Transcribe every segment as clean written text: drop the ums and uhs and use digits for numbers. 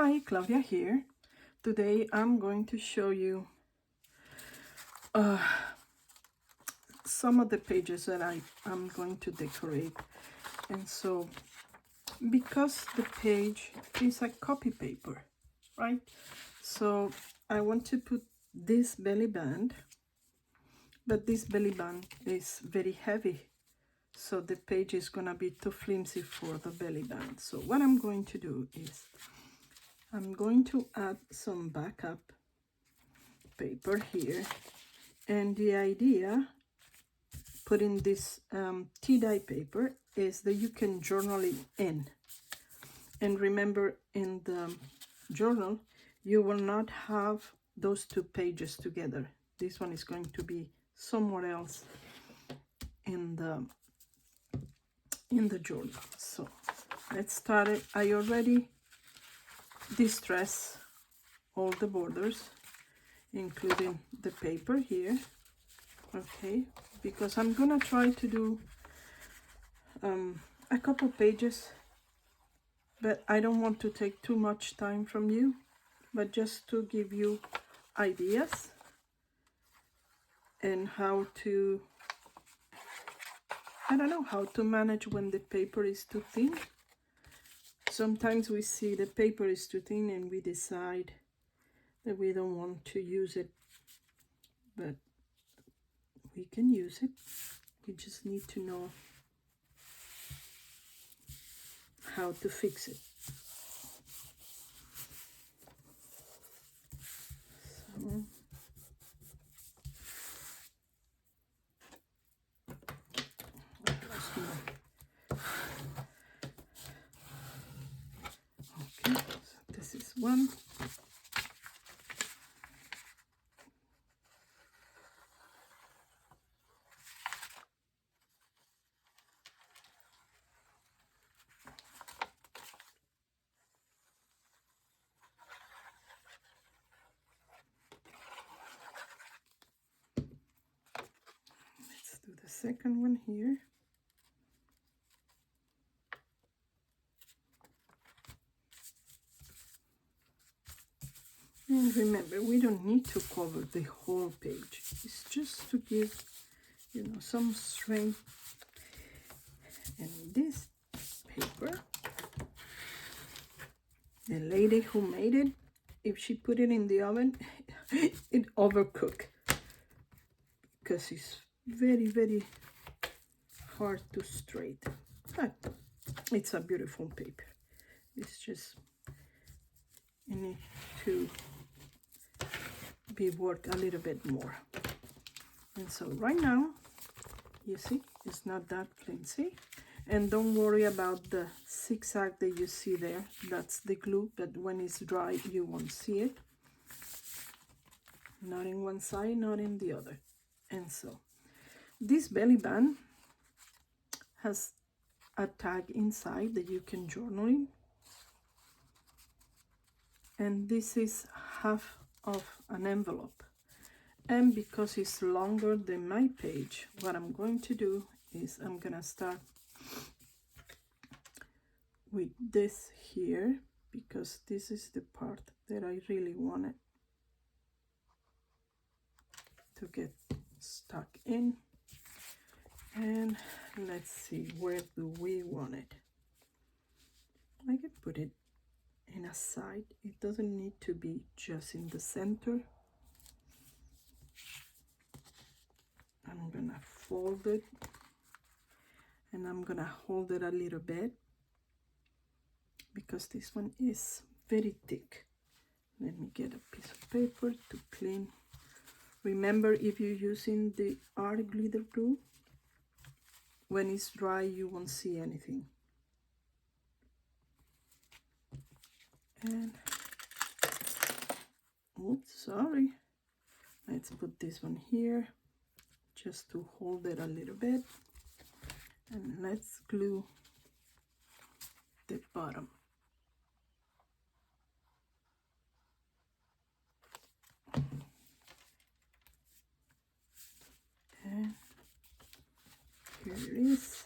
Hi, Claudia here. Today I'm going to show you some of the pages that I'm going to decorate. And so, because the page is a copy paper, right? So I want to put this belly band, but this belly band is very heavy. So the page is gonna be too flimsy for the belly band. So what I'm going to do is I'm going to add some backup paper here, and the idea putting this tea dye paper is that you can journal it in, and remember, in the journal you will not have those two pages together. This one is going to be somewhere else in the journal. So let's start it. I already distress all the borders, including the paper here, okay, because I'm gonna try to do a couple pages, but I don't want to take too much time from you, but just to give you ideas and how to, I don't know, how to manage when the paper is too thin. Sometimes we see the paper is too thin and we decide that we don't want to use it, but we can use it. We just need to know how to fix it. So, okay, so this is one. Let's do the second one here. And remember, we don't need to cover the whole page. It's just to give, you know, some strength. And this paper, the lady who made it, if she put it in the oven, it overcooked, because it's very, very hard to straighten. But it's a beautiful paper. It's just, you need to be worked a little bit more. And so right now, you see, it's not that flimsy. And don't worry about the zigzag that you see there. That's the glue, but when it's dry, you won't see it. Not in one side, not in the other. And so this belly band has a tag inside that you can journal in. And this is half of an envelope. And because it's longer than my page, what I'm going to do is I'm gonna start with this here, because this is the part that I really wanted to get stuck in. And let's see, where do we want it? I can put it in a side. It doesn't need to be just in the center. I'm gonna fold it and I'm gonna hold it a little bit because this one is very thick. Let me get a piece of paper to clean. Remember, if you're using the art glitter glue, when it's dry you won't see anything. And oops, sorry, let's put this one here just to hold it a little bit, and let's glue the bottom. And here it is.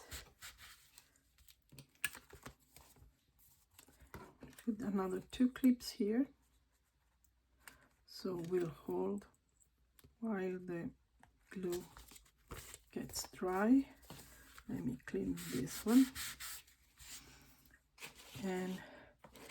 put another 2 clips here, so we'll hold while the glue gets dry. Let me clean this one, and